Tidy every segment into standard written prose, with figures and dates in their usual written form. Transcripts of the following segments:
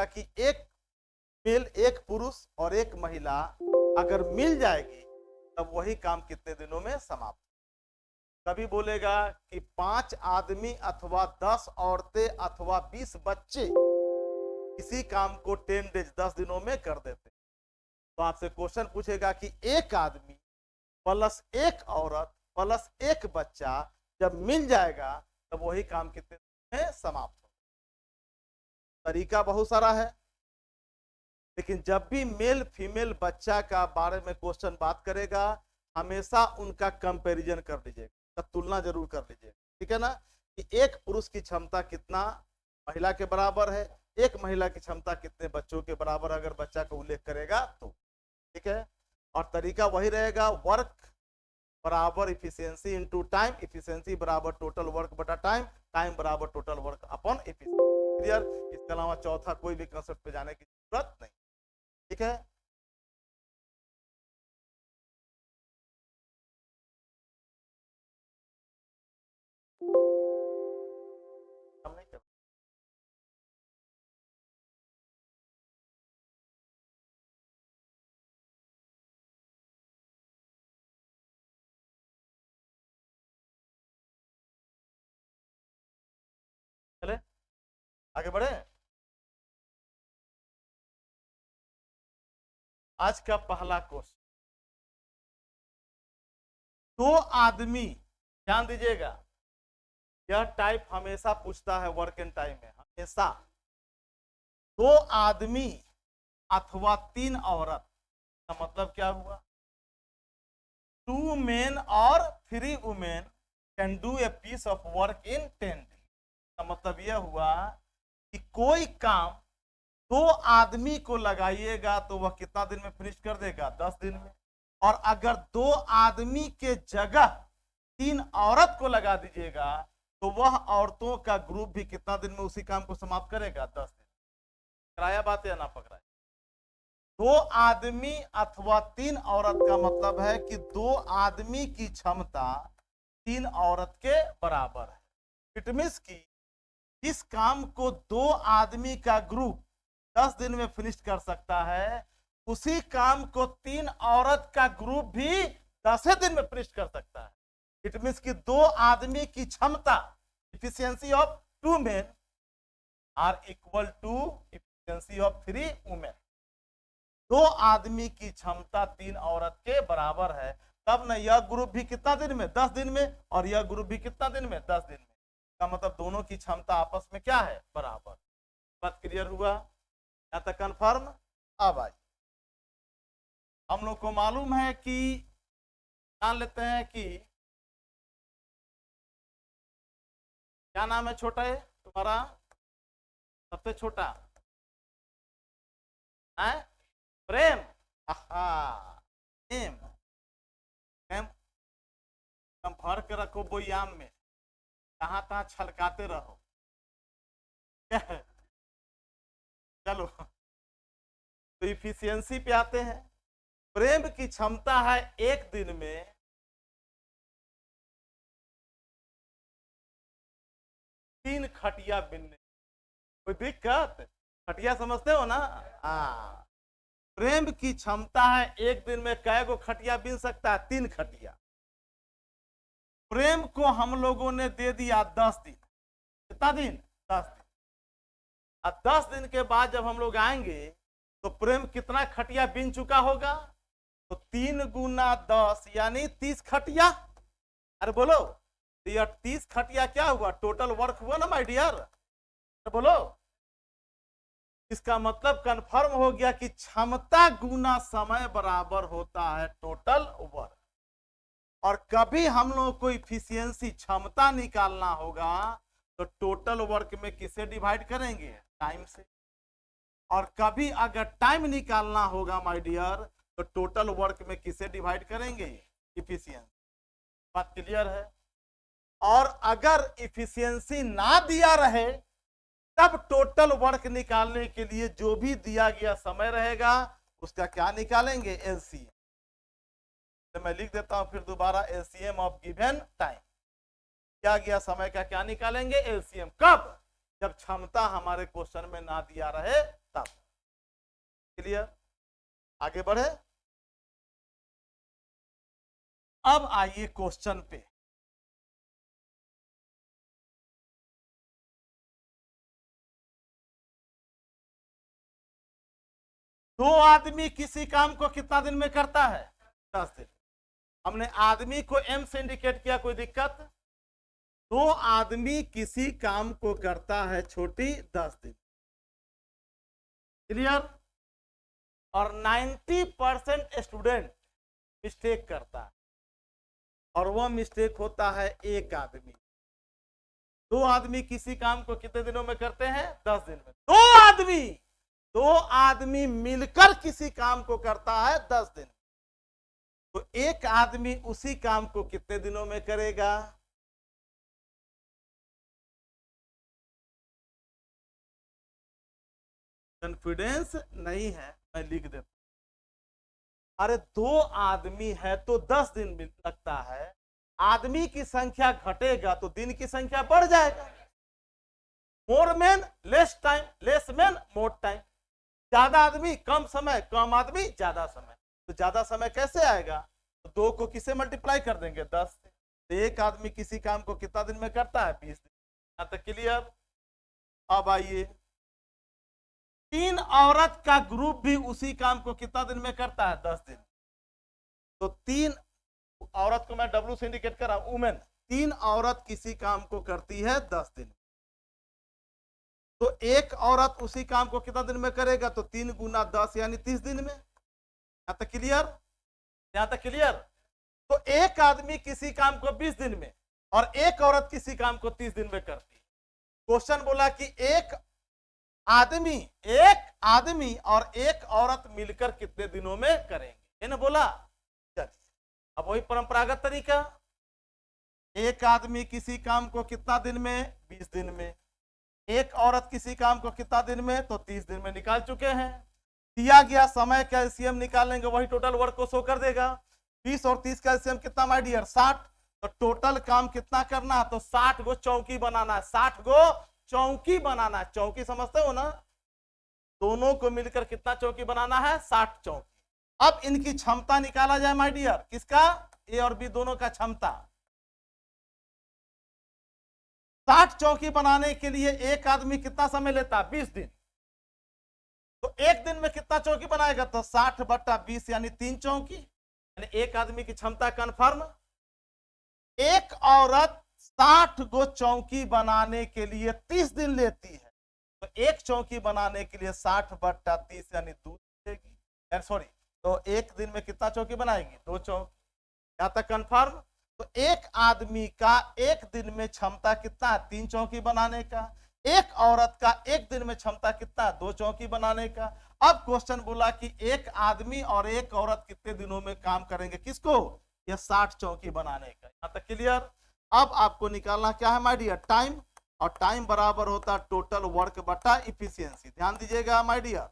कि एक मेल, एक पुरुष और एक महिला अगर मिल जाएगी तब वही काम कितने दिनों में समाप्त। कभी बोलेगा कि 5 आदमी अथवा 10 औरतें अथवा 20 बच्चे इसी काम को 10 डेज 10 दिनों में कर देते। तो आपसे क्वेश्चन पूछेगा कि एक आदमी प्लस एक औरत प्लस एक बच्चा जब मिल जाएगा तब वही काम कितने दिन में समाप्त हो। तरीका बहुत सारा है, लेकिन जब भी मेल फीमेल बच्चा का बारे में क्वेश्चन बात करेगा हमेशा उनका कंपैरिजन कर लीजिएगा, तुलना जरूर कर लीजिएगा, ठीक है ना, कि एक पुरुष की क्षमता कितना महिला के बराबर है, एक महिला की क्षमता कितने बच्चों के बराबर अगर बच्चा का उल्लेख करेगा तो, ठीक है। और तरीका वही रहेगा, वर्क बराबर इफिशियंसी इनटू टाइम, इफिशियंसी बराबर टोटल वर्क बटा टाइम, टाइम बराबर total work upon efficiency. Clear? इसके अलावा चौथा कोई भी कंसेप्ट पे जाने की जरूरत नहीं, ठीक है। हम नहीं कर चले आगे बढ़े। आज का पहला क्वेश्चन, दो आदमी, ध्यान दीजिएगा यह टाइप हमेशा पूछता है वर्क एंड टाइम में, हमेशा। दो आदमी अथवा 3 औरत का मतलब क्या हुआ? 2 मेन और 3 women can do a piece of work in 10 days. का मतलब यह हुआ कि कोई काम 2 आदमी को लगाइएगा तो वह कितना दिन में फिनिश कर देगा? 10 दिन में। और अगर 2 आदमी के जगह 3 औरत को लगा दीजिएगा तो वह औरतों का ग्रुप भी कितना दिन में उसी काम को समाप्त करेगा? 10 दिन। कराया बात या ना पकड़ाया? 2 आदमी अथवा 3 औरत का मतलब है कि 2 आदमी की क्षमता 3 औरत के बराबर है। इट मींस कि इस काम को 2 आदमी का ग्रुप 10 दिन में फिनिश कर सकता है, उसी काम को 3 औरत का ग्रुप भी 10 दिन में फिनिश कर सकता है। इट मींस कि 2 आदमी की क्षमता, efficiency of 2 men are equal to efficiency of 3 women. 2 आदमी की क्षमता 3 औरत के बराबर है, तब ना यह ग्रुप भी कितना दिन में? 10 दिन में, और यह ग्रुप भी कितना दिन में? 10 दिन में। का मतलब दोनों की क्षमता आपस में क्या है? बराबर। बात क्लियर हुआ? यहां तक कंफर्म? अब आइए, हम लोग को मालूम है कि, जान लेते हैं कि क्या नाम है छोटा है तुम्हारा? सबसे छोटा है प्रेम। प्रेम, प्रेम भर के रखो बोयाम में, कहां तहां छलकाते रहो। चलो तो इफिशियंसी पे आते हैं। प्रेम की क्षमता है एक दिन में 3 खटिया बिनने। कोई दिक्कत? खटिया समझते हो ना? हाँ, प्रेम की क्षमता है एक दिन में कै गो खटिया बिन सकता है? 3 खटिया। प्रेम को हम लोगों ने दे दिया 10 दिन। कितना दिन? 10 दिन। अब 10 दिन के बाद जब हम लोग आएंगे तो प्रेम कितना खटिया बिन चुका होगा? तो 3 गुना 10 यानी 30 खटिया। अरे बोलो, तो यह 30 खटिया क्या हुआ? टोटल वर्क हुआ ना माय डियर? तो बोलो, इसका मतलब कंफर्म हो गया कि क्षमता गुना समय बराबर होता है टोटल वर्क। और कभी हम लोगों को इफिशियंसी क्षमता निकालना होगा तो टोटल वर्क में किसे डिवाइड करेंगे? टाइम से। और कभी अगर टाइम निकालना होगा माय डियर तो टोटल वर्क में किसे डिवाइड करेंगे? इफिशियंसी। बात क्लियर है? और अगर इफिशियंसी ना दिया रहे तब टोटल वर्क निकालने के लिए जो भी दिया गया समय रहेगा उसका क्या निकालेंगे? एलसीएम। तो मैं लिख देता हूं फिर दोबारा, एलसीएम ऑफ गिवन टाइम। क्या गया समय का क्या निकालेंगे? एलसीएम। कब? जब क्षमता हमारे क्वेश्चन में ना दिया रहे तब। क्लियर? आगे बढ़े। अब आइए क्वेश्चन पे। दो आदमी किसी काम को कितना दिन में करता है? 10 दिन। हमने आदमी को एम से इंडिकेट किया, कोई दिक्कत? दो आदमी किसी काम को करता है छोटी 10 दिन। क्लियर? और 90% स्टूडेंट मिस्टेक करता है, और वह मिस्टेक होता है एक आदमी। दो आदमी किसी काम को कितने दिनों में करते हैं? 10 दिन में। दो आदमी मिलकर किसी काम को करता है 10 दिन। तो एक आदमी उसी काम को कितने दिनों में करेगा? कॉन्फिडेंस नहीं है, मैं लिख देता। अरे दो आदमी है तो 10 दिन लगता है, आदमी की संख्या घटेगा तो दिन की संख्या बढ़ जाएगा। More man less time, less man more time. ज्यादा आदमी कम समय, कम आदमी ज्यादा समय। तो ज्यादा समय कैसे आएगा? तो 2 को किसे मल्टीप्लाई कर देंगे? 10 से। तो एक आदमी किसी काम को कितना दिन में करता है? 20 दिन। यहां तक क्लियर? अब आइए, 3 औरत का ग्रुप भी उसी काम को कितना दिन में करता है? 10 दिन। तो 3 औरत को मैं डब्ल्यू से इंडिकेट कर रहा हूं, वुमेन। 3 औरत किसी काम को करती है 10 दिन। तो एक औरत उसी काम को कितना दिन में करेगा? तो 3 गुना 10 यानी 30 दिन में। यहां तक क्लियर? यहां तक क्लियर? तो एक आदमी किसी काम को 20 दिन में और एक औरत किसी काम को 30 दिन में करती है। क्वेश्चन बोला कि एक आदमी और एक औरत मिलकर कितने दिनों में करेंगे, है ना बोला? चलिए, अब वही परंपरागत तरीका। एक आदमी किसी काम को कितना दिन में? 20 दिन में। एक औरत किसी काम को कितना दिन में? तो 30 दिन में। निकाल चुके हैं। दिया गया समय का एलसीएम निकालेंगे, वही टोटल वर्क को शो कर देगा। 20 और 30 का एलसीएम कितना माय डियर? 60। तो टोटल काम कितना करना है? तो 60 गो चौकी बनाना है। 60 गो चौकी बनाना है। चौकी समझते हो ना? दोनों को मिलकर कितना चौकी बनाना है? 60 चौकी। अब इनकी क्षमता निकाला जाए माय डियर। किसका? ए और बी दोनों का क्षमता। 60 चौकी बनाने के लिए एक आदमी कितना समय लेता? 20 दिन। तो एक दिन में कितना चौकी बनाएगा? तो 60/20 यानी 3 चौकी। यानी एक आदमी की क्षमता कन्फर्म। एक औरत 60 गो चौकी बनाने के लिए 30 दिन लेती है। तो एक चौकी बनाने के लिए 60/30 यानी 2 देगी। सॉरी, तो एक दिन में कितना चौकी बनाएगी? 2 चौकी। यहां तक कन्फर्म? तो एक आदमी का एक दिन में क्षमता कितना है? 3 चौकी बनाने का। एक औरत का एक दिन में क्षमता कितना है? 2 चौकी बनाने का। अब क्वेश्चन बोला कि एक आदमी और एक औरत कितने दिनों में काम करेंगे? किसको? ये 60 चौकी बनाने का। यहां तक क्लियर? अब आपको निकालना क्या है माय डियर? टाइम। और टाइम बराबर होता है टोटल वर्क बटा इफिशियंसी। ध्यान दीजिएगा माय डियर,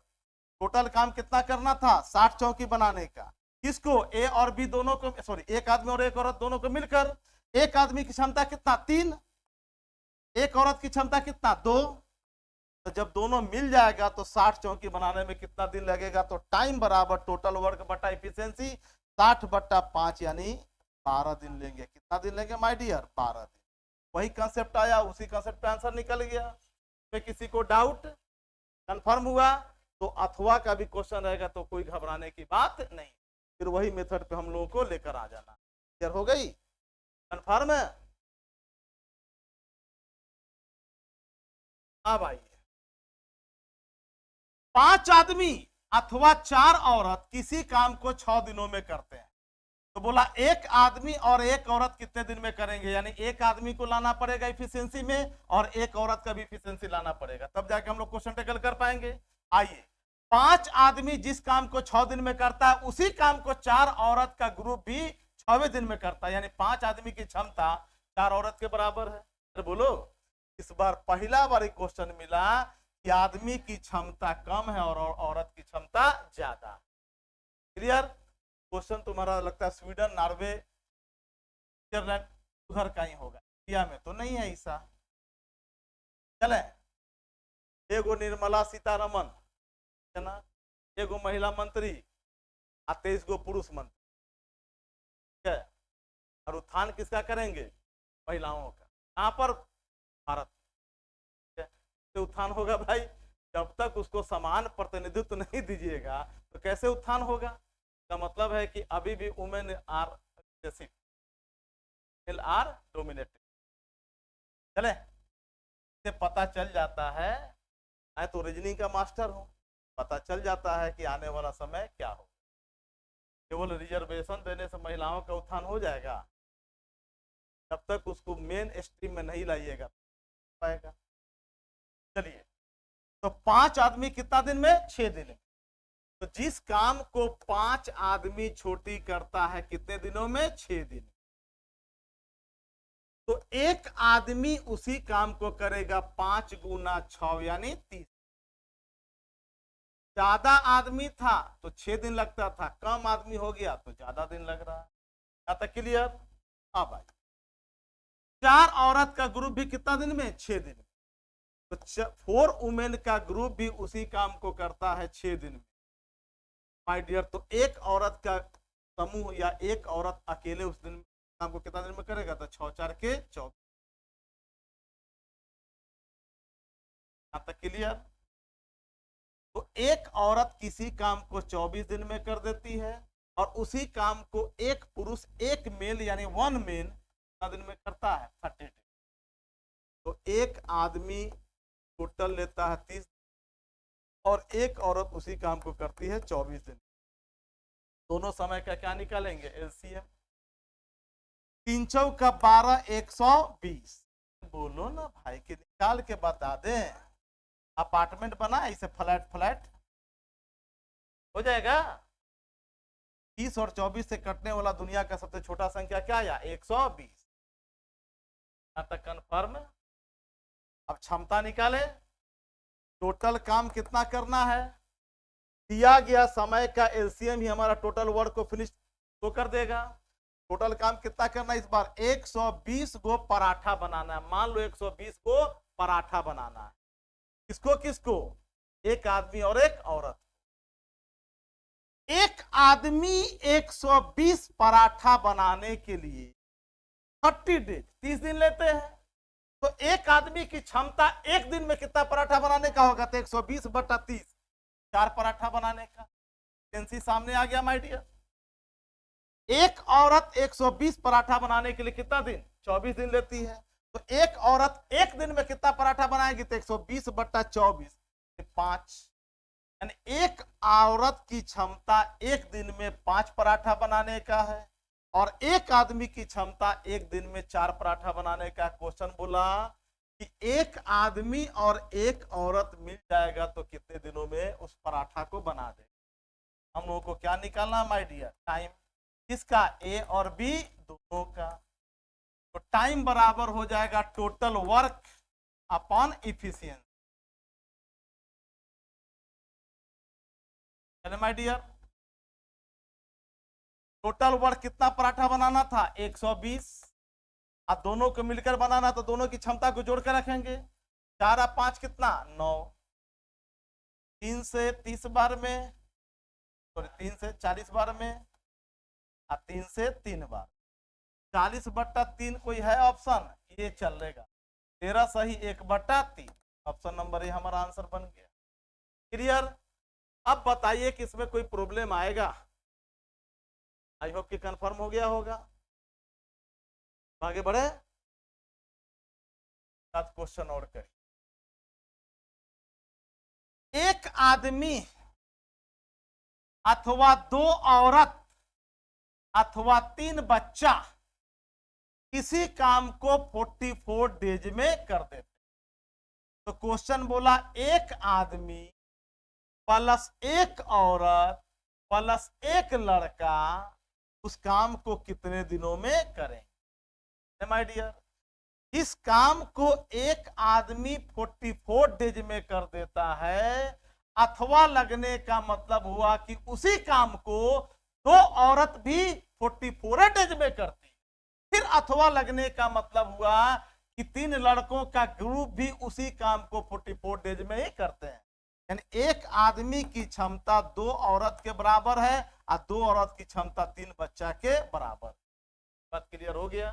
टोटल काम कितना करना था? 60 चौकी बनाने का। किसको? ए और बी दोनों को, सॉरी, एक आदमी और एक औरत दोनों को मिलकर। एक आदमी की क्षमता कितना? 3। एक औरत की क्षमता कितना? 2। तो जब दोनों मिल जाएगा तो 60 चौकी बनाने में कितना दिन लगेगा? तो टाइम बराबर टोटल वर्क बटा इफिशियंसी 60/5 यानी 12 दिन लेंगे। कितना दिन लेंगे माय डियर? 12 दिन। वही कंसेप्ट आया, उसी कंसेप्ट पे आंसर निकल गया। में किसी को डाउट? कंफर्म हुआ? तो अथवा का भी क्वेश्चन रहेगा तो कोई घबराने की बात नहीं, फिर वही मेथड पे हम लोगों को लेकर आ जाना। क्लियर हो गई? कंफर्म है? अब आइए, 5 आदमी अथवा 4 औरत किसी काम को 6 दिनों में करते हैं। तो बोला एक आदमी और एक औरत कितने दिन में करेंगे? यानी एक आदमी को लाना पड़ेगा इफिशियंसी में और एक औरत का भी इफिशियंसी लाना पड़ेगा, तब जाके हम लोग क्वेश्चन टैकल कर पाएंगे। आइए, 5 आदमी जिस काम को 6 दिन में करता है उसी काम को 4 औरत का ग्रुप भी 6वें दिन में करता है। यानी 5 आदमी की क्षमता 4 औरत के बराबर है। अरे बोलो, इस बार पहला बार क्वेश्चन मिला कि आदमी की क्षमता कम है और औरत की क्षमता ज्यादा। क्लियर? क्वेश्चन तुम्हारा लगता है स्वीडन, नॉर्वे, स्विट्जरलैंड उधर का ही होगा, इंडिया में तो नहीं है ऐसा। चले, एगो निर्मला सीतारमन है ना, एगो महिला मंत्री और 23 गो पुरुष मंत्री, ठीक है। और उत्थान किसका करेंगे? महिलाओं का। यहाँ पर भारत, ठीक है। तो उत्थान होगा भाई, जब तक उसको समान प्रतिनिधित्व नहीं दीजिएगा तो कैसे उत्थान होगा? का मतलब है कि अभी भी वुमेन आर आर डोमिनेटेड। चले, से पता चल जाता है, मैं तो रीजनिंग का मास्टर हूं, पता चल जाता है कि आने वाला समय क्या हो। केवल रिजर्वेशन देने से महिलाओं का उत्थान हो जाएगा? जब तक उसको मेन स्ट्रीम में नहीं लाइएगा पाएगा। चलिए, तो 5 आदमी कितना दिन में? 6 दिन में। तो जिस काम को 5 आदमी छोटी करता है कितने दिनों में? 6 दिन। तो एक आदमी उसी काम को करेगा 5 गुना 6 यानी 30। ज्यादा आदमी था तो 6 दिन लगता था, कम आदमी हो गया तो ज्यादा दिन लग रहा है। यहाँ तक क्लियर? अब भाई 4 औरत का ग्रुप भी कितना दिन में? 6 दिन में। तो 4 वुमेन का ग्रुप भी उसी काम को करता है 6 दिन में। माय डियर, तो एक औरत का समूह या एक औरत अकेले उस दिन काम को कितना दिन में करेगा? तो 6 4 के 24। यहाँ तक क्लियर? तो एक औरत किसी काम को 24 दिन में कर देती है और उसी काम को एक पुरुष, एक मेल यानी 1 मेन कितना दिन में करता है? 30 दिन। तो एक आदमी टोटल लेता है 30 और एक औरत उसी काम को करती है 24 दिन। दोनों समय का क्या निकालेंगे? एलसीएम। 3 चौका 12, 120। बोलो ना भाई कि निकाल के बता दें। अपार्टमेंट बना इसे फ्लैट फ्लैट हो जाएगा। 30 और 24 से कटने वाला दुनिया का सबसे छोटा संख्या क्या आया? 120। यहां तक कन्फर्म। अब क्षमता निकाले, टोटल काम कितना करना है? दिया गया समय का एलसीएम ही हमारा टोटल वर्क को फिनिश तो कर देगा। टोटल काम कितना करना है इस बार? 120 गो पराठा बनाना है। मान लो 120 को पराठा बनाना है। किसको किसको? एक आदमी और एक औरत। एक आदमी 120 पराठा बनाने के लिए 30 डेज 30 दिन लेते हैं। तो एक आदमी की क्षमता एक दिन में कितना पराठा बनाने का होगा? तो 120 बटा 30, 4 पराठा बनाने का। एनसी सामने आ गया माय डियर। एक औरत 120 पराठा बनाने के लिए कितना दिन? 24 दिन लेती है। तो एक औरत एक दिन में कितना पराठा बनाएगी? तो 120 बटा 24, 5। यानी एक औरत की क्षमता एक दिन में 5 पराठा बनाने का है और एक आदमी की क्षमता एक दिन में 4 पराठा बनाने का। क्वेश्चन बोला कि एक आदमी और एक औरत मिल जाएगा तो कितने दिनों में उस पराठा को बना दे। हम लोगों को क्या निकालना माय डियर? टाइम। किसका? ए और बी दोनों का। तो टाइम बराबर हो जाएगा total work upon efficiency. My dear, total work कितना पराठा बनाना था? 120। अब दोनों को मिलकर बनाना तो दोनों की क्षमता को जोड़ कर रखेंगे। 4 और 5 कितना? 9। 3 से 30 बार में, सॉरी 3 से 40 बार में और 3 से 3 बार। 40 बट्टा 3 कोई है ऑप्शन? ये चलेगा। 13 सही 1 बट्टा 3। ऑप्शन नंबर ए हमारा आंसर बन गया। क्लियर? अब बताइए कि इसमें कोई प्रॉब्लम आएगा? आई होप कि कंफर्म हो गया होगा। आगे बढ़े, क्वेश्चन और करें। एक आदमी अथवा 2 औरत अथवा 3 बच्चा किसी काम को 44 डेज में कर देते। तो क्वेश्चन बोला एक आदमी प्लस एक औरत प्लस एक लड़का उस काम को कितने दिनों में करें? माय डियर, इस काम को एक आदमी 44 डेज में कर देता है। अथवा लगने का मतलब हुआ कि उसी काम को 2 औरत भी 44 डेज में करती। फिर अथवा लगने का मतलब हुआ कि 3 लड़कों का ग्रुप भी उसी काम को 44 डेज में ही करते हैं। यानी एक आदमी की क्षमता 2 औरत के बराबर है और 2 औरत की क्षमता 3 बच्चा के बराबर। बात क्लियर हो गया।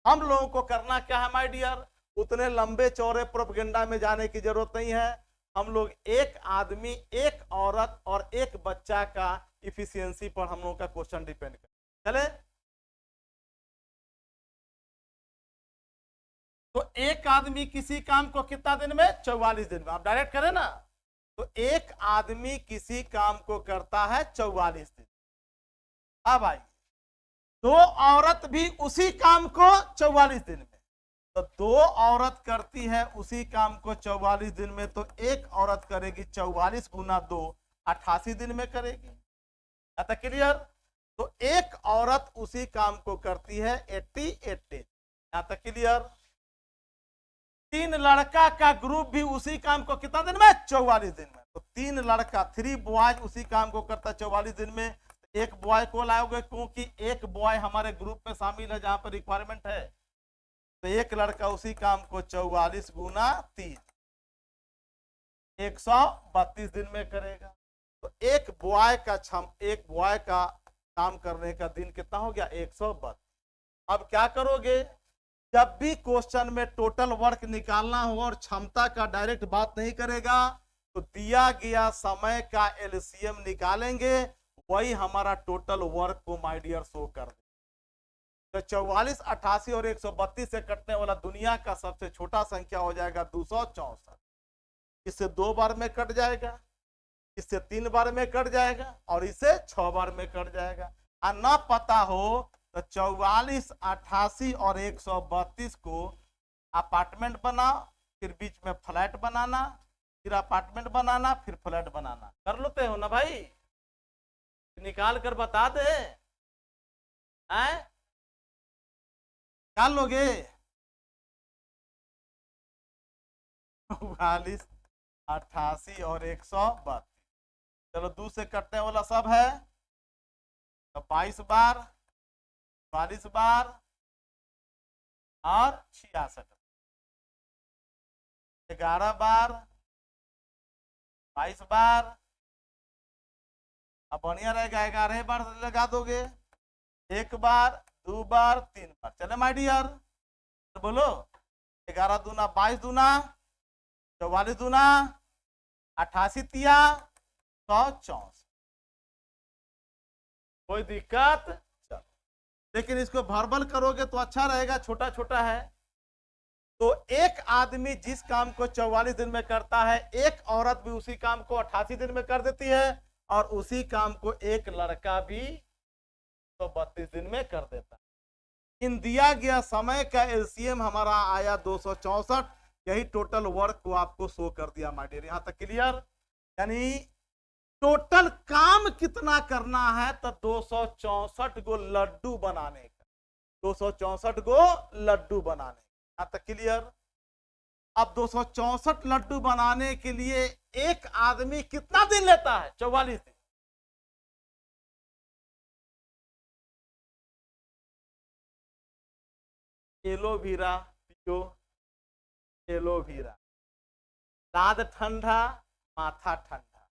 हम लोगों को करना क्या है माय डियर, उतने लंबे चौड़े प्रोपेगेंडा में जाने की जरूरत नहीं है। हम लोग एक आदमी, एक औरत और एक बच्चा का इफिशियंसी पर हम लोगों का क्वेश्चन डिपेंड कर चले। तो एक आदमी किसी काम को कितना दिन में, 44 दिन में। आप डायरेक्ट करें ना, तो एक आदमी किसी काम को करता है 44 दिन। अब आई 2 औरत भी उसी काम को 44 दिन में, तो 2 औरत करती है उसी काम को 44 दिन में, तो एक औरत करेगी 44 गुना 2, 88 दिन में करेगी। आता क्लियर। तो एक औरत उसी काम को करती है 88 डेज। यहां तक क्लियर। 3 लड़का का ग्रुप भी उसी काम को कितना दिन में, 44 दिन में। तो 3 लड़का, 3 बॉयज उसी काम को करता है 44 दिन में। एक बॉय को लाओगे क्योंकि एक बॉय हमारे ग्रुप में शामिल है जहां पर रिक्वायरमेंट है। तो एक लड़का उसी काम को 44 गुना 3, 132 दिन में करेगा। तो एक बॉय का काम करने का दिन कितना हो गया, 132। अब क्या करोगे, जब भी क्वेश्चन में टोटल वर्क निकालना हो और क्षमता का डायरेक्ट बात नहीं करेगा, तो दिया गया समय का एलसीएम निकालेंगे, वही हमारा टोटल वर्क को माय डियर शो कर दे। तो 44, 88 और 132 से कटने वाला दुनिया का सबसे छोटा संख्या हो जाएगा 264। इससे 2 बार में कट जाएगा, इससे 3 बार में कट जाएगा और इससे 6 बार में कट जाएगा। और ना पता हो तो 44, 88 और 132 को अपार्टमेंट बनाओ, फिर बीच में फ्लैट बनाना, फिर अपार्टमेंट बनाना, फिर फ्लैट बनाना। कर लेते हो ना भाई, निकाल कर बता दे। निकाल लोगे 44, 88 और 132। चलो 2 से कटने वाला सब है, तो 22 बार, 44 बार और 66, 11 बार, 22 बार। अब बढ़िया रहेगा, 11 बार लगा दोगे, 1 बार, 2 बार, 3 बार। चले माय डियर, तो बोलो 11 दूना 22 दूना, 44 दूना 88 तिया 164। कोई दिक्कत? चलो, लेकिन इसको वर्बल करोगे तो अच्छा रहेगा, छोटा छोटा है। तो एक आदमी जिस काम को 44 दिन में करता है, एक औरत भी उसी काम को 88 दिन में कर देती है, और उसी काम को एक लड़का भी 132 दिन में कर देता है। इन दिया गया समय का एलसीएम हमारा आया 264। यही टोटल वर्क को आपको शो कर दिया माय डियर। यहां तक क्लियर। यानी टोटल काम कितना करना है, तो 264 गो लड्डू बनाने का, 264 गो लड्डू बनाने का। यहां तक क्लियर। अब 264 लड्डू बनाने के लिए एक आदमी कितना दिन लेता है, 44 दिन। एलोवेरा पियो, एलोवेरा। दांत ठंडा, माथा ठंडा,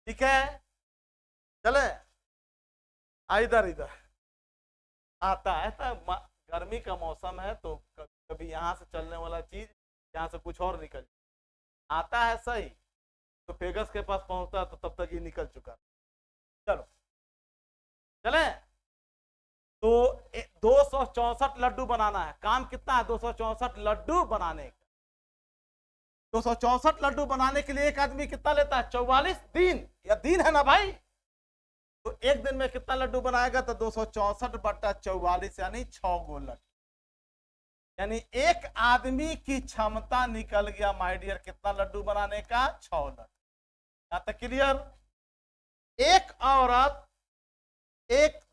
ठीक है। चले इधर इधर आता है, तो गर्मी का मौसम है, तो कभी यहाँ से चलने वाला चीज यहाँ से कुछ और निकल आता है, सही। तो फेगस के पास पहुंचता तो तब तक ये निकल चुका। चलो चले। तो 264 लड्डू बनाना है। काम कितना है, 264 लड्डू बनाने का। 264 लड्डू बनाने के लिए एक आदमी कितना लेता है, 44 दिन। या दिन है ना भाई, तो एक दिन में कितना लड्डू बनाएगा, तो 264 बटा 44 यानी 6 गो लड्डू। यानी एक आदमी की क्षमता निकल गया माय डियर, कितना लड्डू बनाने का, 6 लड्डू। यहां तक क्लियर। एक औरत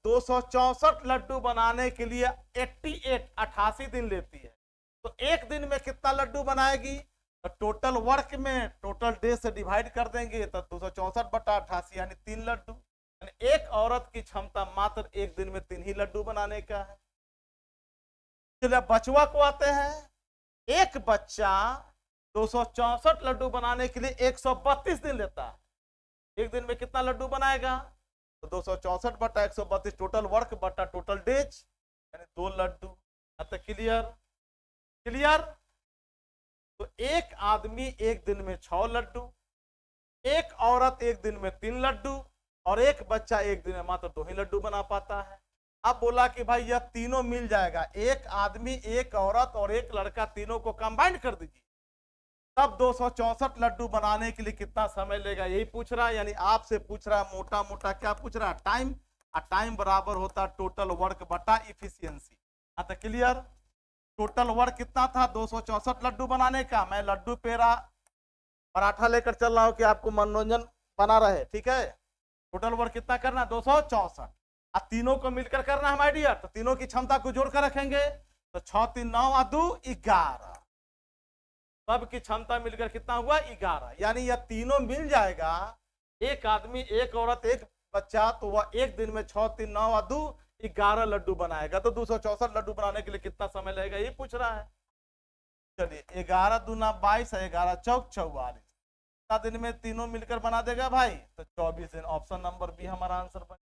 264 लड्डू बनाने के लिए 88 दिन लेती है, तो एक दिन में कितना लड्डू बनाएगी, तो टोटल वर्क में टोटल डे से डिवाइड कर देंगे, तो 264 बटा 88 यानी 3 लड्डू। यानी एक औरत की क्षमता मात्र एक दिन में 3 ही लड्डू बनाने का है। चलिए बचवा को आते हैं। एक बच्चा 264 लड्डू बनाने के लिए 132 दिन लेता है। एक दिन में कितना लड्डू बनाएगा? तो 264 बटा 132 टोटल वर्क बटा टोटल डेज, यानी 2 लड्डू। तो क्लियर? क्लियर? तो एक आदमी एक दिन में 6 लड्डू, एक औरत एक दिन में 3 लड्डू, और एक बच्चा एक दिन में मात्र 2 ही लड्डू बना पाता है। अब बोला कि भाई यह तीनों मिल जाएगा, एक आदमी एक औरत और एक लड़का, तीनों को कंबाइन कर दीजिए, तब 264 लड्डू बनाने के लिए कितना समय लेगा, यही पूछ रहा है। यानी आपसे पूछ रहा है मोटा मोटा क्या पूछ रहा है? टाइम। और टाइम बराबर होता है टोटल वर्क बटा इफिशियंसी। हाँ तो क्लियर? टोटल वर्क कितना था 264 लड्डू बनाने का। मैं लड्डू पेड़ा पराठा लेकर चल रहा हूं कि आपको मनोरंजन बना रहे, ठीक है। टोटल वर्क कितना करना है? 264। अब तीनों को मिलकर करना है माय डियर, तो तीनों की क्षमता को जोड़कर रखेंगे, तो 6 3 9 और 2 11, सब की क्षमता मिलकर कितना हुआ? 11। यानी यह तीनों मिल जाएगा, एक आदमी एक औरत एक बच्चा, तो वह एक दिन में 6 3 9 और 2 11 लड्डू बनाएगा। तो 264 लड्डू बनाने के लिए कितना समय लगेगा, ये पूछ रहा है। चलिए 11 दूना 22, 11 चौक 44, कितना दिन में तीनों मिलकर बना देगा भाई? तो 24 दिन। ऑप्शन नंबर बी हमारा आंसर बन।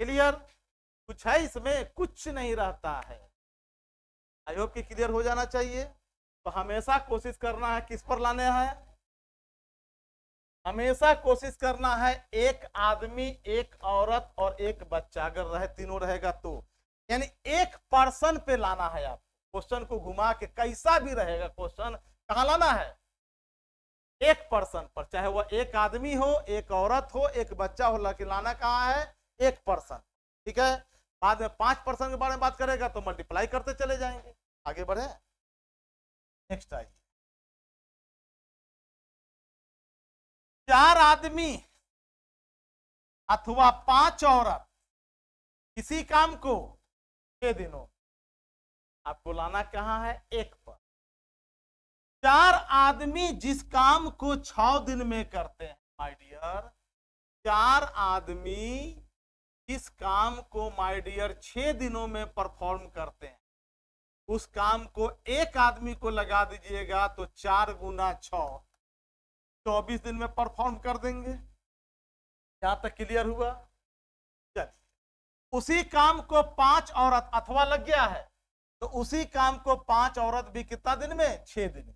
क्लियर? कुछ है इसमें? कुछ नहीं रहता है। आई होप कि क्लियर हो जाना चाहिए। तो हमेशा कोशिश करना है किस पर लाने हैं? हमेशा कोशिश करना है एक आदमी एक औरत और एक बच्चा, अगर रहे तीनों रहेगा तो, यानी एक पर्सन पे लाना है। आप क्वेश्चन को घुमा के कैसा भी रहेगा क्वेश्चन, कहां लाना है? एक पर्सन पर, चाहे वह एक आदमी हो एक औरत हो एक बच्चा हो, लेकिन लाना कहां है? एक पर्सन। ठीक है, बाद में 5 पर्सन के बारे में बात करेगा तो मल्टीप्लाई करते चले जाएंगे। आगे बढ़े, नेक्स्ट आइए। 4 आदमी अथवा 5 औरत किसी काम को 6 दिनों, आपको लाना कहां है? एक पर। 4 आदमी जिस काम को 6 दिन में करते हैं माय डियर, 4 आदमी जिस काम को माय डियर 6 दिनों में परफॉर्म करते हैं, उस काम को एक आदमी को लगा दीजिएगा तो 4 गुना 6 24 दिन में परफॉर्म कर देंगे। यहां तक क्लियर हुआ? चलिए, उसी काम को 5 औरत अथवा लग गया है, तो उसी काम को 5 औरत भी कितना दिन में? 6 दिन में।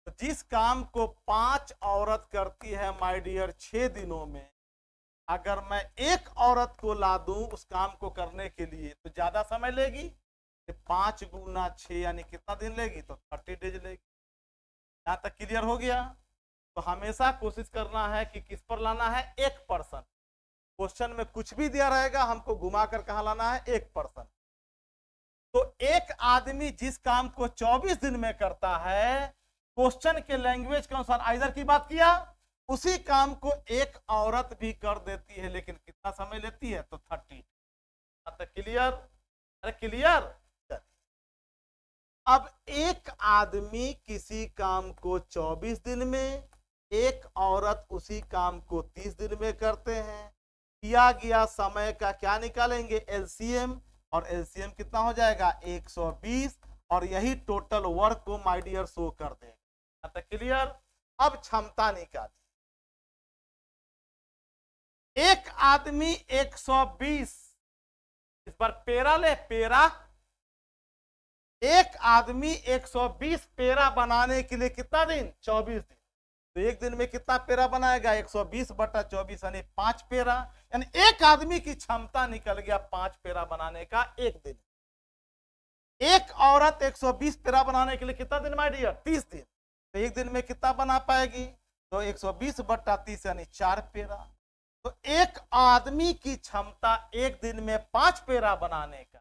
तो जिस काम को 5 औरत करती है माय डियर 6 दिनों में, अगर मैं एक औरत को ला दूं उस काम को करने के लिए तो ज्यादा समय लेगी। 5 गुना 6 यानी कितना दिन लेगी? तो 30 डेज लेगी। यहां तक क्लियर हो गया? तो हमेशा कोशिश करना है कि किस पर लाना है? एक पर्सन। क्वेश्चन में कुछ भी दिया रहेगा, हमको घुमाकर कहां लाना है? एक पर्सन। तो एक आदमी जिस काम को 24 दिन में करता है, क्वेश्चन के लैंग्वेज के अनुसार आइदर की बात किया, उसी काम को एक औरत भी कर देती है, लेकिन कितना समय लेती है? तो 30। क्लियर? अरे क्लियर? अब एक आदमी किसी काम को 24 दिन में, एक औरत उसी काम को 30 दिन में करते हैं। किया गया समय का क्या निकालेंगे? एलसीएम, और एलसीएम कितना हो जाएगा? 120, और यही टोटल वर्क को माय डियर शो कर देगा। क्लियर? अब क्षमता निकालिए। एक आदमी 120, इस बार पेरा ले, पेरा। एक आदमी 120 पेरा बनाने के लिए कितना दिन? 24 दिन। तो एक दिन में कितना पेरा बनाएगा? 120 बटा 24 यानी 5 पेरा। यानी एक आदमी की क्षमता निकल गया 5 पेरा बनाने का एक दिन। एक औरत 120 पेरा बनाने के लिए कितना दिन माय डियर? 30 दिन। तो एक दिन में कितना बना पाएगी? तो 120 बटा 30 यानी 4 पेरा। तो एक आदमी की क्षमता एक दिन में 5 पेरा बनाने का,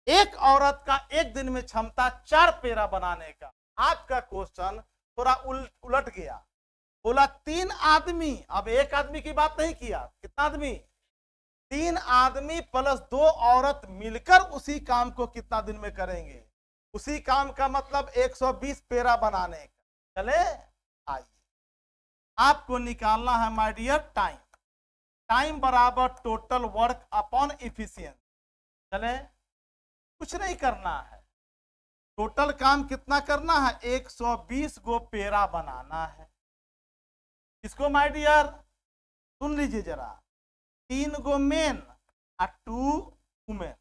एक औरत का एक दिन में क्षमता 4 पेरा बनाने का। आपका क्वेश्चन थोड़ा उलट गया, बोला 3 आदमी। अब एक आदमी की बात नहीं किया, कितना आदमी? 3 आदमी प्लस 2 औरत मिलकर उसी काम को कितना दिन में करेंगे? उसी काम का मतलब 120 पेरा बनाने का। चले आइए, आपको निकालना है माय डियर टाइम। टाइम बराबर टोटल वर्क अपॉन इफिशिएंसी। चले, कुछ नहीं करना है, टोटल काम कितना करना है? 120 गो पेरा बनाना है। इसको माय डियर सुन लीजिए जरा, 3 गो मेन और 2 वुमेन,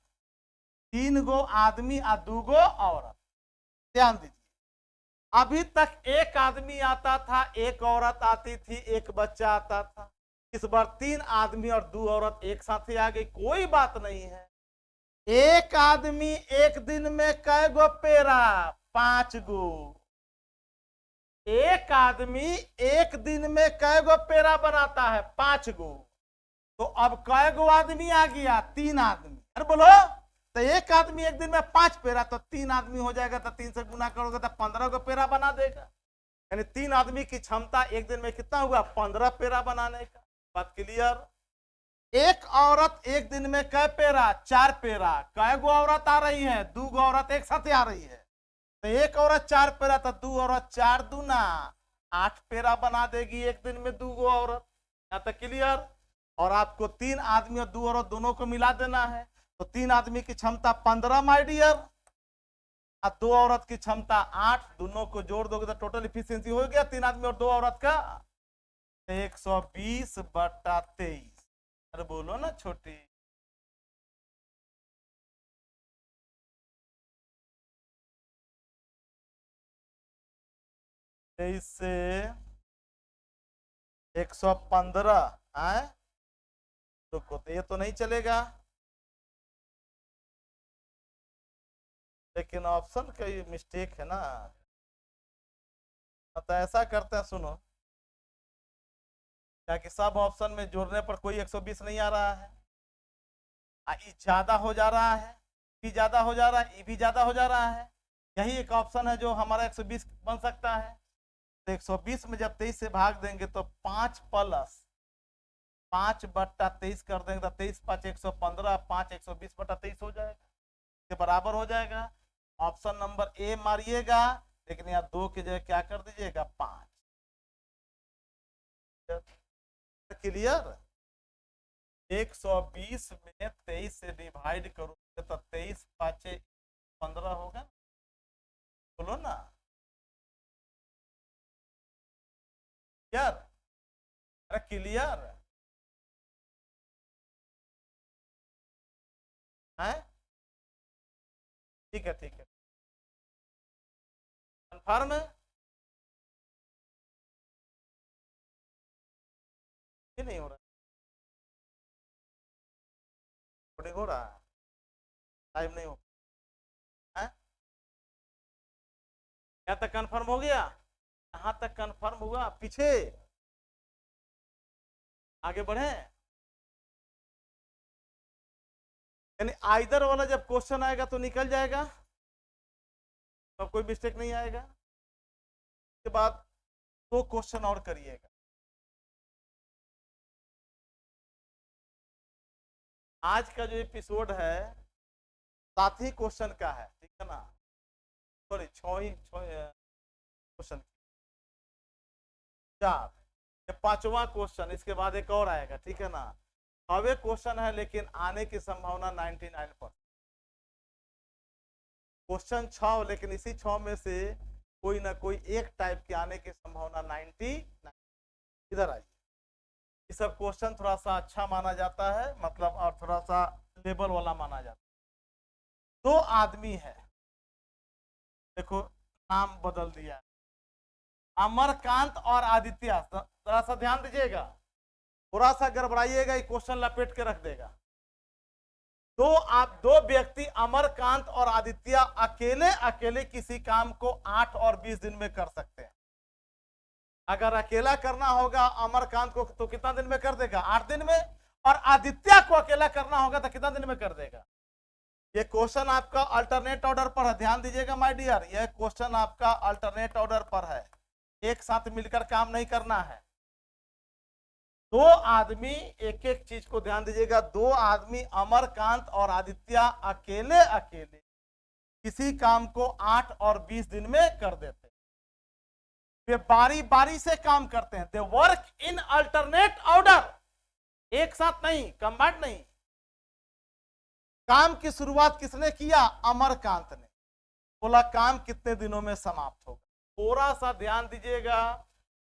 3 गो आदमी और 2 गो औरत। ध्यान दीजिए, अभी तक एक आदमी आता था, एक औरत आती थी, एक बच्चा आता था। इस बार 3 आदमी और 2 औरत एक साथ ही आ गई, कोई बात नहीं है। एक आदमी एक दिन में कै गो पेरा? 5 गो। एक आदमी एक दिन में कै गो पेरा बनाता है? 5 गो। तो अब कै गो आदमी आ गया? 3 आदमी। अरे बोलो, तो एक आदमी एक दिन में 5 पेरा, तो 3 आदमी हो जाएगा, तो 3 से गुना करोगे तो 15 गो पेरा बना देगा। यानी 3 आदमी की क्षमता एक दिन में कितना हुआ? 15 पेरा बनाने का। बात क्लियर? एक औरत एक दिन में कै पेरा? 4 पेरा। कै गो औरत आ रही है? 2 गो औरत एक साथ आ रही है, तो एक औरत 4 पेरा, तो 2 औरत 4 दूना 8 पेरा बना देगी एक दिन में 2 गो औरत। यहाँ तक क्लियर? और आपको 3 आदमी और 2 औरत दोनों को मिला देना है, तो 3 आदमी की क्षमता 15 माय डियर, और 2 औरत की क्षमता 8, दोनों को जोड़ दोगे तो टोटल इफिशियंसी हो गया 3 आदमी और 2 औरत का 120/23। अरे बोलो ना छोटी। तेईस से 115 है, रुको, तो ये तो नहीं चलेगा, लेकिन ऑप्शन का ये मिस्टेक है ना। तो ऐसा करते हैं, सुनो, क्या कि सब ऑप्शन में जोड़ने पर कोई 120 नहीं आ रहा है, ज्यादा हो जा रहा है, भी ज्यादा हो जा रहा है, ये भी ज्यादा हो जा रहा है। यही एक ऑप्शन है जो हमारा 120 बन सकता है। तो 120 में जब 23 से भाग देंगे तो 5 + 5/23 कर देंगे, तो 23 × 5 = 115, 5 120/23 हो जाएगा, इसके बराबर हो जाएगा। ऑप्शन नंबर ए मारिएगा, लेकिन यहाँ 2 की जगह क्या कर दीजिएगा? 5। क्लियर? 120 में 23 से डिवाइड करोगे तो 23 × 5 = 15 होगा। बोलो ना यार, अरे क्लियर है? ठीक है, ठीक है, कन्फर्म है? ये नहीं हो रहा, हो रहा है, टाइम नहीं हो है? यहाँ तक कंफर्म हो गया? यहाँ तक कंफर्म हुआ? पीछे आगे बढ़े? यानी आइदर वाला जब क्वेश्चन आएगा तो निकल जाएगा, तो कोई मिस्टेक नहीं आएगा। उसके बाद 2 क्वेश्चन और करिएगा। आज का जो एपिसोड है 7 ही क्वेश्चन का है, ठीक है ना? सॉरी 6 ही क्वेश्चन, 4, ये 5वां क्वेश्चन, इसके बाद एक और आएगा, ठीक है ना? 9वें क्वेश्चन है, लेकिन आने की संभावना 99%। क्वेश्चन 6, लेकिन इसी 6 में से कोई ना कोई एक टाइप के आने की संभावना 99। इधर आइए, ये सब क्वेश्चन थोड़ा सा अच्छा माना जाता है, मतलब और थोड़ा सा लेवल वाला माना जाता है। 2 आदमी है, देखो नाम बदल दिया, अमरकांत और आदित्य। थोड़ा सा ध्यान दीजिएगा, थोड़ा सा गड़बड़ाइएगा, ये क्वेश्चन लपेट के रख देगा। 2 व्यक्ति अमरकांत और आदित्य अकेले अकेले किसी काम को 8 और 20 दिन में कर सकते हैं। अगर अकेला करना होगा अमरकांत को तो कितना दिन में कर देगा? 8 दिन में। और आदित्य को अकेला करना होगा तो कितना दिन में कर देगा? ये क्वेश्चन आपका अल्टरनेट ऑर्डर पर है, ध्यान दीजिएगा माय डियर, यह क्वेश्चन आपका अल्टरनेट ऑर्डर पर है, एक साथ मिलकर काम नहीं करना है। 2 आदमी, एक एक चीज को ध्यान दीजिएगा, 2 आदमी अमरकांत और आदित्य अकेले अकेले किसी काम को 8 और 20 दिन में कर देते हैं। वे बारी बारी से काम करते हैं, they work in alternate order, एक साथ नहीं, कंबाइंड नहीं। काम की शुरुआत किसने किया? अमरकांत ने। बोला काम कितने दिनों में समाप्त होगा। थोड़ा सा ध्यान दीजिएगा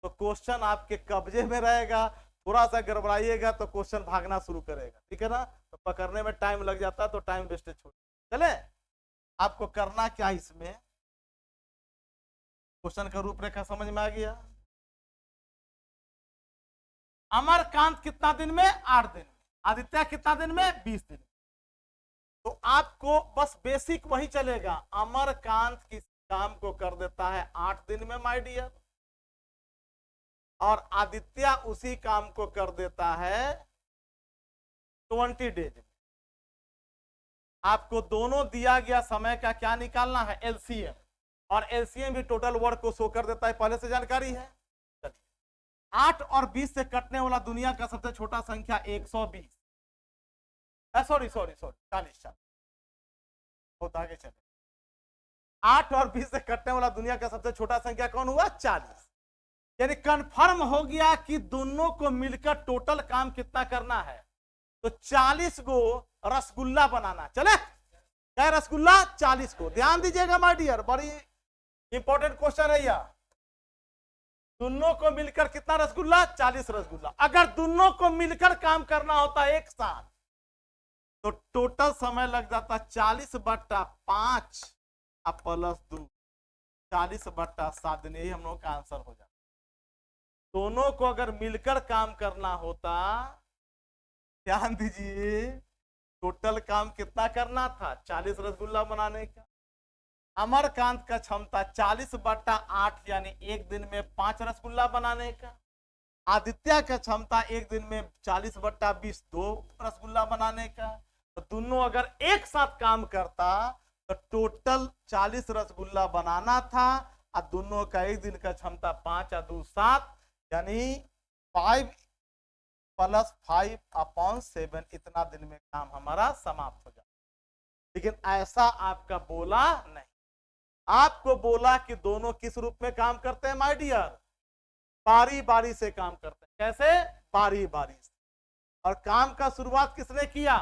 तो क्वेश्चन आपके कब्जे में रहेगा, थोड़ा सा गड़बड़ाइएगा तो क्वेश्चन भागना शुरू करेगा, ठीक है ना। तो पकड़ने में टाइम लग जाता है तो टाइम वेस्टेज छोड़। चले, आपको करना क्या, इसमें क्वेश्चन का रूपरेखा समझ में आ गया। अमरकांत कितना दिन में, 8 दिन में। आदित्य कितना दिन में, 20 दिन में। तो आपको बस बेसिक वही चलेगा, अमरकांत किस काम को कर देता है 8 दिन में माय डियर, और आदित्य उसी काम को कर देता है 20 डेज में। आपको दोनों दिया गया समय का क्या निकालना है, एलसीएम, और एलसीएम भी टोटल वर्क को शो कर देता है, पहले से जानकारी है। 8 और 20 से कटने वाला दुनिया का सबसे छोटा संख्या 120, सॉरी 40 बहुत आगे चले। 8 और 20 से कटने वाला दुनिया का सबसे छोटा संख्या कौन हुआ, 40। यानी कंफर्म हो गया कि दोनों को मिलकर टोटल काम कितना करना है, तो 40 गो रसगुल्ला बनाना। चले, क्या रसगुल्ला, 40 को। ध्यान दीजिएगा माय डियर, बड़ी इंपॉर्टेंट क्वेश्चन है यह। दोनों को मिलकर कितना रसगुल्ला, 40 रसगुल्ला। अगर दोनों को मिलकर काम करना होता एक साथ तो टोटल समय लग जाता 40/5 प्लस 2, 40/7 दिन। यही हम लोग का आंसर हो जाता। दोनों को अगर मिलकर काम करना होता, ध्यान दीजिए, टोटल काम कितना करना था, 40 रसगुल्ला बनाने का। अमरकांत का क्षमता 40/8 यानी एक दिन में 5 रसगुल्ला बनाने का। आदित्य का क्षमता एक दिन में 40/20 2 रसगुल्ला बनाने का। तो दोनों अगर एक साथ काम करता तो टोटल 40 रसगुल्ला बनाना था, और दोनों का एक दिन का क्षमता 5 और 2 7 यानी 5 + 5/7, इतना दिन में काम हमारा समाप्त हो जाता। लेकिन ऐसा आपका बोला नहीं, आपको बोला कि दोनों किस रूप में काम करते हैं माय डियर, बारी बारी से काम करते हैं। कैसे, बारी बारी से। और काम का शुरुआत किसने किया,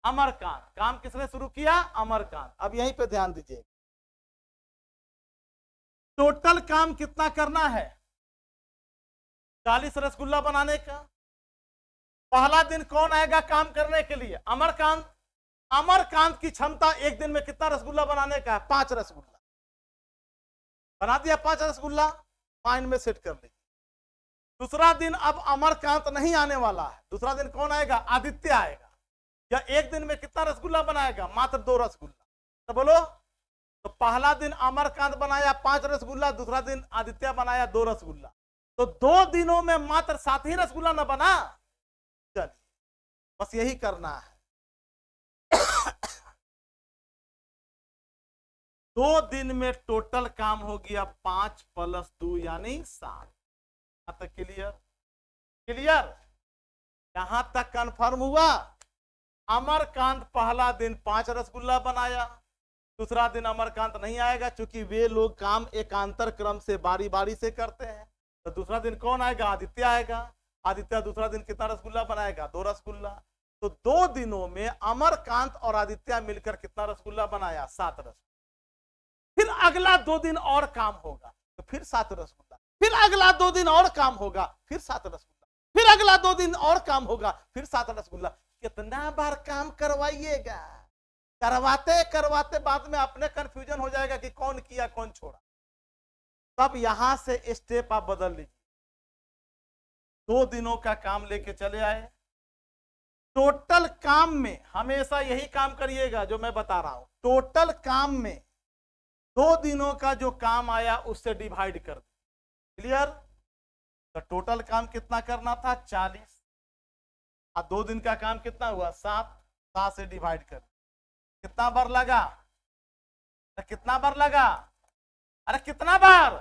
अमरकांत। काम किसने शुरू किया, अमरकांत। अब यहीं पे ध्यान दीजिए, टोटल काम कितना करना है, 40 रसगुल्ला बनाने का। पहला दिन कौन आएगा काम करने के लिए, अमरकांत। अमरकांत की क्षमता एक दिन में कितना रसगुल्ला बनाने का है, 5 रसगुल्ला। बना दिया 5 रसगुल्ला, माइंड में सेट कर लीजिए। दूसरा दिन अब अमरकांत नहीं आने वाला है, दूसरा दिन कौन आएगा, आदित्य आएगा। या एक दिन में कितना रसगुल्ला बनाएगा, मात्र 2 रसगुल्ला। तो बोलो, तो पहला दिन अमरकांत बनाया 5 रसगुल्ला, दूसरा दिन आदित्य बनाया 2 रसगुल्ला। तो 2 दिनों में मात्र 7 ही रसगुल्ला न बना। चलिए, बस यही करना है। 2 दिन में टोटल काम हो गया 5 + 2 यानी 7। यहां तक क्लियर, क्लियर, यहां तक कंफर्म हुआ। अमरकांत पहला दिन 5 रसगुल्ला बनाया, दूसरा दिन अमरकांत नहीं आएगा, क्योंकि वे लोग काम एकांतर क्रम से बारी बारी से करते हैं। तो दूसरा दिन कौन आएगा, आदित्य आएगा। आदित्य दूसरा दिन कितना रसगुल्ला बनाएगा, 2 रसगुल्ला। तो 2 दिनों में अमरकांत और आदित्य मिलकर कितना रसगुल्ला बनाया, 7 रसगुल्ला। फिर अगला 2 दिन और काम होगा तो फिर 7 रसगुल्ला। फिर अगला 2 दिन और काम होगा, फिर 7 रसगुल्ला। फिर अगला 2 दिन और काम होगा, फिर 7 रसगुल्ला। कितना बार काम करवाइएगा, करवाते करवाते बाद में अपने कंफ्यूजन हो जाएगा कि कौन किया कौन छोड़ा। तब यहां से स्टेप आप बदल लीजिए। 2 दिनों का काम लेके चले आए। टोटल काम में हमेशा यही काम करिएगा जो मैं बता रहा हूं। टोटल काम में 2 दिनों का जो काम आया उससे डिवाइड कर दीजिए। क्लियर। तो टोटल काम कितना करना था, 40, और 2 दिन का काम कितना हुआ, 7। 7 से डिवाइड कर, कितना बार लगा, कितना बार लगा, अरे कितना बार,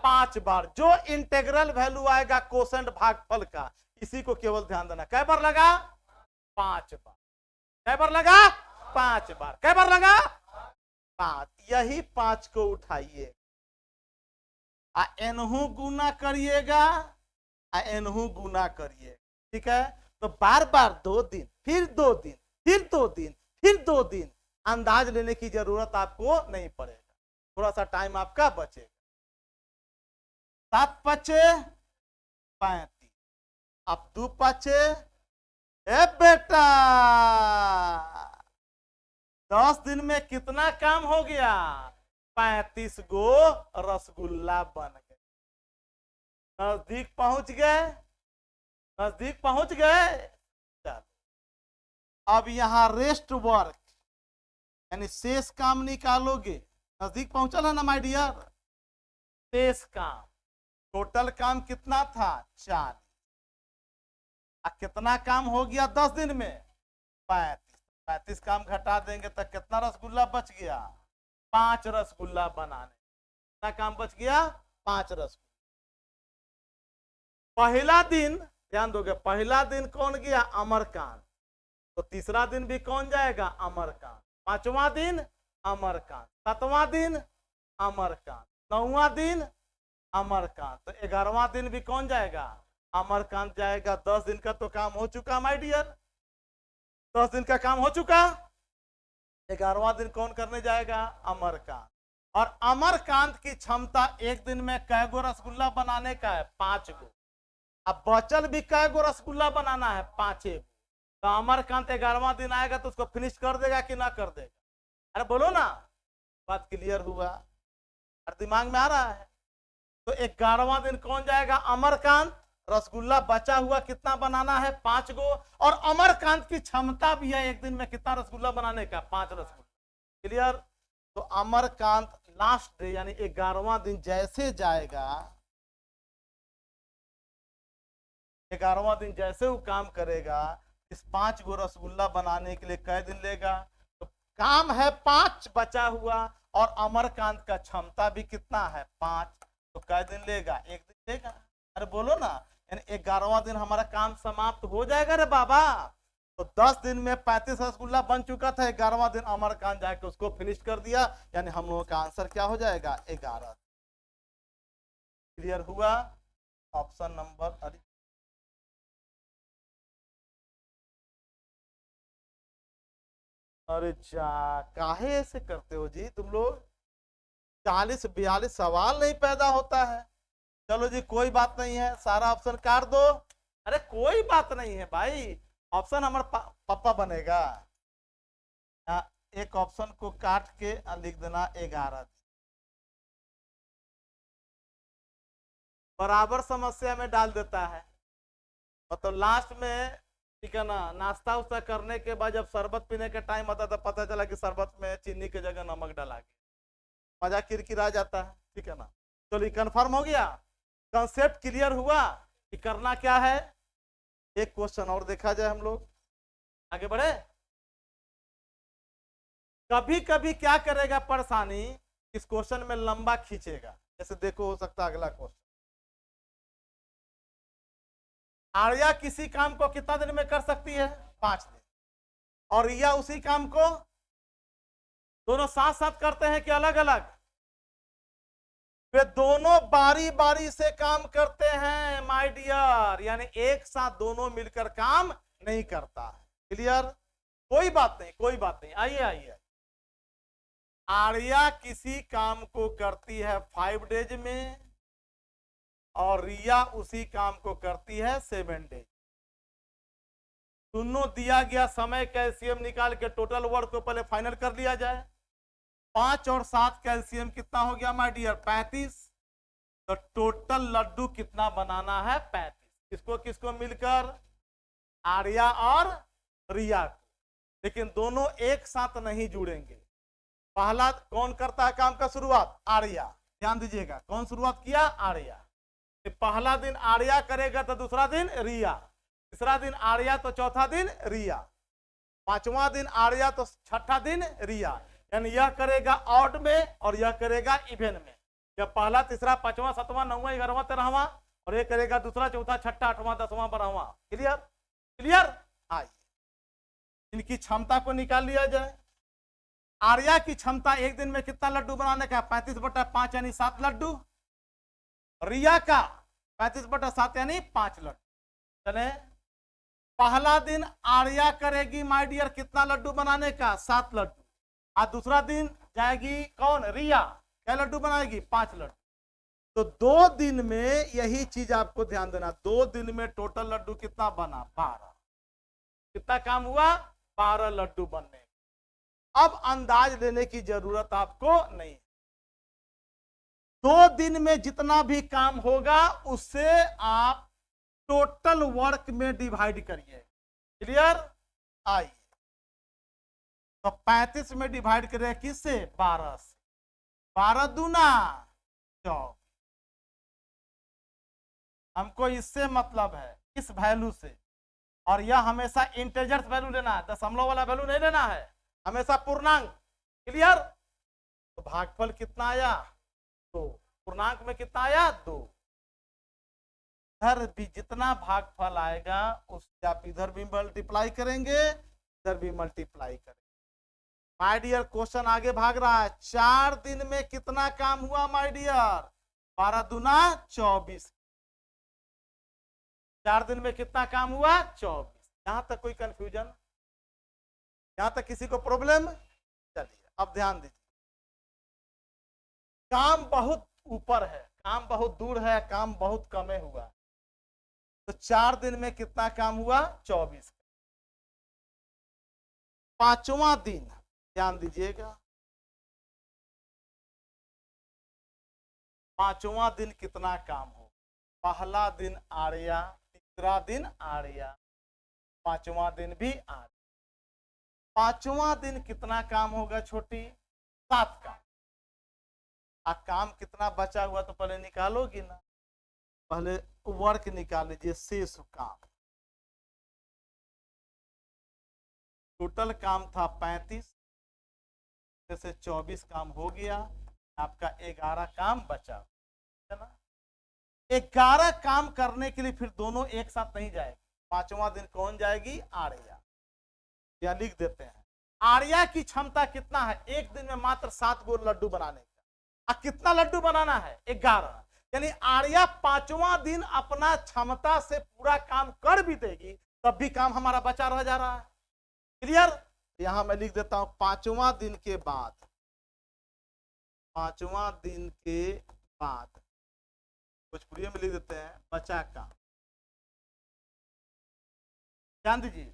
5 बार। जो इंटीग्रल वैल्यू आएगा कोसेंट भागफल का, इसी को केवल ध्यान देना। कै बार लगा, 5 बार। कै बार लगा, 5 बार। कै बार लगा, 5। यही 5 को उठाइए, एनहू गुना करिएगा, एनहू गुना करिए। ठीक है। तो बार बार 2 दिन, फिर 2 दिन, फिर 2 दिन, फिर 2 दिन, अंदाज लेने की जरूरत आपको नहीं पड़ेगा, थोड़ा सा टाइम आपका बचेगा। 7 पचे 35, अब 2 पचे, ए बेटा 10 दिन में कितना काम हो गया? 35 गो रसगुल्ला बन गए। नजदीक पहुंच गए, नजदीक पहुंच गए। चलो अब यहां रेस्ट वर्क यानी शेष काम निकालोगे। नजदीक पहुंचा ना माय डियर? शेष काम, टोटल काम कितना था? 40। कितना काम हो गया 10 दिन में? 35। 35 काम घटा देंगे तो कितना रसगुल्ला बच गया? 5 रसगुल्ला बनाने। कितना काम बच गया? 5 रसगुल्ला। पहला दिन ध्यान दोगे, पहला दिन कौन गया? अमरकांत। तो तीसरा दिन भी कौन जाएगा? अमरकांत। पांचवा दिन अमरकांत, सातवां दिन अमरकांत, नौवां दिन अमरकांत, तो 11वां दिन भी कौन जाएगा? अमरकांत जाएगा। 10 दिन का तो काम हो चुका माय डियर, 10 दिन का काम हो चुका। 11वां दिन कौन करने जाएगा? अमरकांत। और अमरकांत की क्षमता एक दिन में कै गो रसगुल्ला बनाने का है? 5 गो। अब बचल भी कै गो रसगुल्ला बनाना है? 5 गो। तो अमरकांत 11वां दिन आएगा तो उसको फिनिश कर देगा कि ना कर देगा? अरे बोलो ना, बात क्लियर हुआ? और दिमाग में आ रहा है? तो 11वां दिन कौन जाएगा? अमरकांत। रसगुल्ला बचा हुआ कितना बनाना है? 5 गो। और अमरकांत की क्षमता भी है एक दिन में कितना रसगुल्ला बनाने का? 5 रसगुल्ला। क्लियर? तो अमरकांत लास्ट डे यानी 11वां दिन जैसे जाएगा, 11वां दिन जैसे वो काम करेगा, इस 5 गो रसगुल्ला बनाने के लिए कै दिन लेगा? तो काम है 5 बचा हुआ, और अमरकांत का क्षमता भी कितना है? 5। तो कै दिन लेगा? 1 दिन लेगा। अरे बोलो ना, यानी 11वां दिन हमारा काम समाप्त हो जाएगा रे बाबा। तो 10 दिन में 35 रसगुल्ला बन चुका था, 11वां दिन अमरकांत जाके उसको फिनिश कर दिया, यानी हम लोगों का आंसर क्या हो जाएगा? 11। क्लियर हुआ? ऑप्शन नंबर, अरे काहे ऐसे करते हो जी तुम लोग? 40-42 सवाल नहीं पैदा होता है। चलो जी कोई बात नहीं है, सारा ऑप्शन काट दो। अरे कोई बात नहीं है भाई, ऑप्शन हमारा पापा बनेगा। एक ऑप्शन को काट के लिख देना 11। बराबर समस्या में डाल देता है, मतलब लास्ट में, ठीक है ना, नाश्ता उस्ता करने के बाद जब शरबत पीने का टाइम आता था, पता चला कि शरबत में चीनी की जगह नमक डाला गया, मजा किरकिरा जाता है। ठीक है ना? चलिए कंफर्म हो गया, कंसेप्ट क्लियर हुआ कि करना क्या है। एक क्वेश्चन और देखा जाए, हम लोग आगे बढ़े। कभी कभी क्या करेगा परेशानी, इस क्वेश्चन में लंबा खींचेगा। जैसे देखो, हो सकता है अगला क्वेश्चन, आर्या किसी काम को कितना दिन में कर सकती है? 5 दिन। और रिया उसी काम को, दोनों साथ साथ करते हैं कि अलग अलग? वे दोनों बारी बारी से काम करते हैं माय डियर, यानी एक साथ दोनों मिलकर काम नहीं करता है। क्लियर? कोई बात नहीं, कोई बात नहीं। आइए आइए, आर्या किसी काम को करती है 5 डेज में, और रिया उसी काम को करती है 7 डेज। दोनों दिया गया समय कैल्शियम निकाल के टोटल वर्क को पहले फाइनल कर लिया जाए। 5 और 7 कैल्शियम कितना हो गया माय डियर? 35। तो टोटल लड्डू कितना बनाना है? 35। किसको किसको मिलकर? आर्या और रिया को। लेकिन दोनों एक साथ नहीं जुड़ेंगे। पहला कौन करता है काम का शुरुआत? आर्या। ध्यान दीजिएगा, कौन शुरुआत किया? आर्या। पहला दिन आर्या करेगा तो दूसरा दिन रिया, तीसरा दिन आर्या तो चौथा दिन रिया, 5वां दिन आर्या तो 6ठा दिन रिया। यानी यह करेगा ऑड में और यह करेगा इवन में। जब पहला, तीसरा, 5वां, 7वां, 9वां, 11वां, 13वां, और ये करेगा दूसरा, चौथा, 6ठा, 8वां, 10वां, 12वां। क्लियर? क्लियर? आइए इनकी क्षमता को निकाल लिया जाए। आर्या की क्षमता एक दिन में कितना लड्डू बनाने का? 35/5 यानी 7 लड्डू। रिया का 35/7 यानी 5 लड्डू। चले, पहला दिन आर्या करेगी माय डियर कितना लड्डू बनाने का? 7 लड्डू। और दूसरा दिन जाएगी कौन, रिया, क्या लड्डू बनाएगी, 5 लड्डू। तो 2 दिन में यही चीज आपको ध्यान देना, 2 दिन में टोटल लड्डू कितना बना, 12। कितना काम हुआ, 12 लड्डू बनने। अब अंदाज लेने की जरूरत आपको नहीं। 2 दिन में जितना भी काम होगा उससे आप टोटल वर्क में डिवाइड करिए। क्लियर, आइए तो 35 में डिवाइड करें किससे, 12 से। 12 दूना 24। हमको इससे मतलब है, इस वैल्यू से, और यह हमेशा इंटीजर्स वैल्यू लेना है, दशमलव वाला वैल्यू नहीं लेना है, हमेशा पूर्णांक। क्लियर, तो भागफल कितना आया, 2। पूर्णांक में कितना आया, 2। इधर भी जितना भागफल आएगा उससे आप इधर भी मल्टीप्लाई करेंगे, इधर भी मल्टीप्लाई करेंगे। माय डियर क्वेश्चन आगे भाग रहा है। 4 दिन में कितना काम हुआ माय डियर, 12 दूना 24। 4 दिन में कितना काम हुआ, 24। यहां तक कोई कंफ्यूजन, यहां तक किसी को प्रॉब्लम? चलिए अब ध्यान दीजिए, काम बहुत ऊपर है, काम बहुत दूर है, काम बहुत कम हुआ। तो 4 दिन में कितना काम हुआ, 24। 5वां दिन ध्यान दीजिएगा, 5वां दिन कितना काम हो, पहला दिन आर्या, तीसरा दिन आर्या, 5वां दिन भी आर्या। 5वां दिन कितना काम होगा छोटी, 7 काम। काम कितना बचा हुआ तो पहले निकालोगी ना, पहले वर्क निकाल लीजिए, शेष काम। टोटल काम था 35, जैसे 24 काम हो गया, आपका 11 काम बचा है ना। 11 काम करने के लिए फिर दोनों एक साथ नहीं जाएगी। 5वां दिन कौन जाएगी, आर्या, या लिख देते हैं। आर्या की क्षमता कितना है, एक दिन में मात्र 7 गो लड्डू बनाने का। कितना लड्डू बनाना है, 11। यानी आर्या 5वां दिन अपना क्षमता से पूरा काम कर भी देगी, तब भी काम हमारा बचा रह जा रहा है। क्लियर, यहां मैं लिख देता हूं 5वां दिन के बाद, 5वां दिन के बाद भोजपुरी में लिख देते हैं बचा काम। ध्यान दीजिए,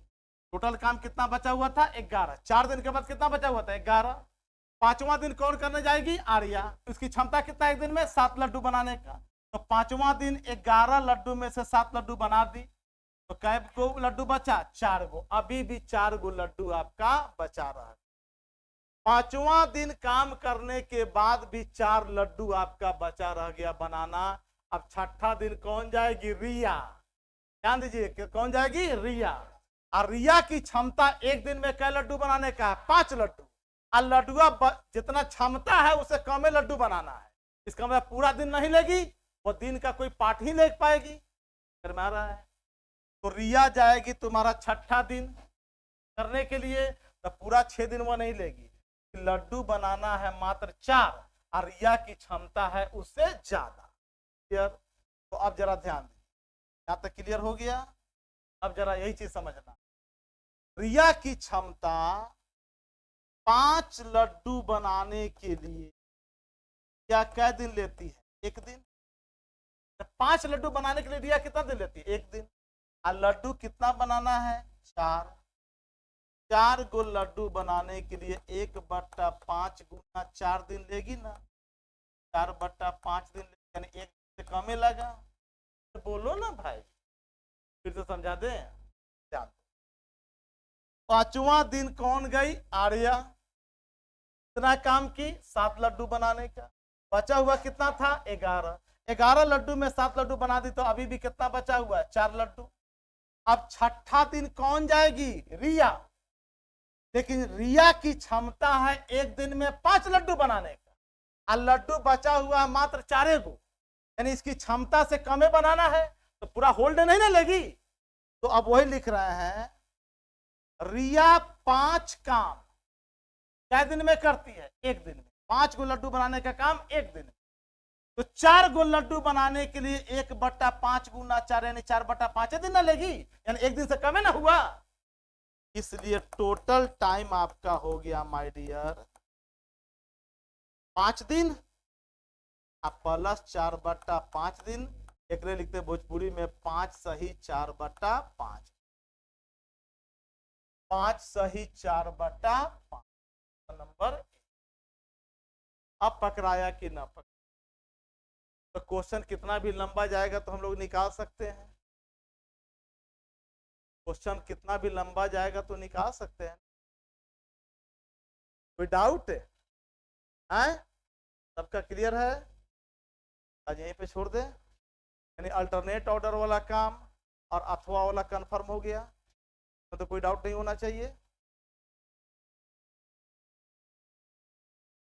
टोटल काम कितना बचा हुआ था, 11। 4 दिन के बाद कितना बचा हुआ था, 11। 5वां दिन कौन करने जाएगी, आर्या। उसकी क्षमता कितना एक दिन में, 7 लड्डू बनाने का। तो 5वां दिन 11 लड्डू में से 7 लड्डू बना दी, तो कै गो लड्डू बचा, 4 गो। अभी भी 4 गो लड्डू आपका बचा रहा है। 5वां दिन काम करने के बाद भी 4 लड्डू आपका बचा रह गया बनाना। अब 6ठा दिन कौन जाएगी, रिया। ध्यान दीजिए, कौन जाएगी, रिया। और रिया की क्षमता एक दिन में कै लड्डू बनाने का है, 5 लड्डू। और लड्डुआ जितना क्षमता है उससे कम लड्डू बनाना है। इसका मतलब पूरा दिन नहीं लेगी, वो दिन का कोई पार्ट ही ले पाएगी। रहा है तो रिया जाएगी तुम्हारा 6ठा दिन करने के लिए, तो पूरा 6 दिन वो नहीं लेगी। लड्डू बनाना है मात्र 4, और रिया की क्षमता है उससे ज्यादा। क्लियर, तो अब जरा ध्यान दीजिए, यहां तक क्लियर हो गया। अब जरा यही चीज समझना, रिया की क्षमता 5 लड्डू बनाने के लिए क्या कै दिन लेती है, 1 दिन। 5 लड्डू बनाने के लिए रिया कितना दिन लेती है, 1 दिन। और लड्डू कितना बनाना है, 4। 4 गो लड्डू बनाने के लिए 1/5 गुना 4 दिन लेगी ना, 4/5 दिन यानी 1 से कम लगा। तो बोलो ना भाई, फिर से समझा दे। 5वां दिन कौन गई, आर्या। इतना काम की, 7 लड्डू बनाने का। बचा हुआ कितना था, 11। 11 लड्डू में 7 लड्डू बना दी, तो अभी भी कितना बचा हुआ है, 4 लड्डू। अब 6ठा दिन कौन जाएगी, रिया। लेकिन रिया की क्षमता है एक दिन में 5 लड्डू बनाने का, और लड्डू बचा हुआ है मात्र 4 गो, यानी इसकी क्षमता से कम बनाना है, तो पूरा होल्ड नहीं ना लेगी। तो अब वही लिख रहे हैं, रिया 5 काम क्या दिन में करती है, 1 दिन में। 5 गो लड्डू बनाने का काम 1 दिन में, तो 4 गो लड्डू बनाने के लिए 1/5 गुना 4 यानी 4/5 दिन ना लेगी, यानी 1 दिन से कम है ना हुआ। इसलिए टोटल टाइम आपका हो गया माय डियर 5 दिन अब प्लस 4/5 दिन, एक लिखते भोजपुरी में 5 सही 4/5, 5 सही 4/5 नंबर। अब पकड़ाया कि ना पकड़ा, तो क्वेश्चन कितना भी लंबा जाएगा तो हम लोग निकाल सकते हैं, क्वेश्चन कितना भी लंबा जाएगा तो निकाल सकते हैं। कोई डाउट है? सबका क्लियर है? आज यहीं पे छोड़ दे, यानी अल्टरनेट ऑर्डर वाला काम और अथवा वाला कंफर्म हो गया, तो कोई डाउट नहीं होना चाहिए।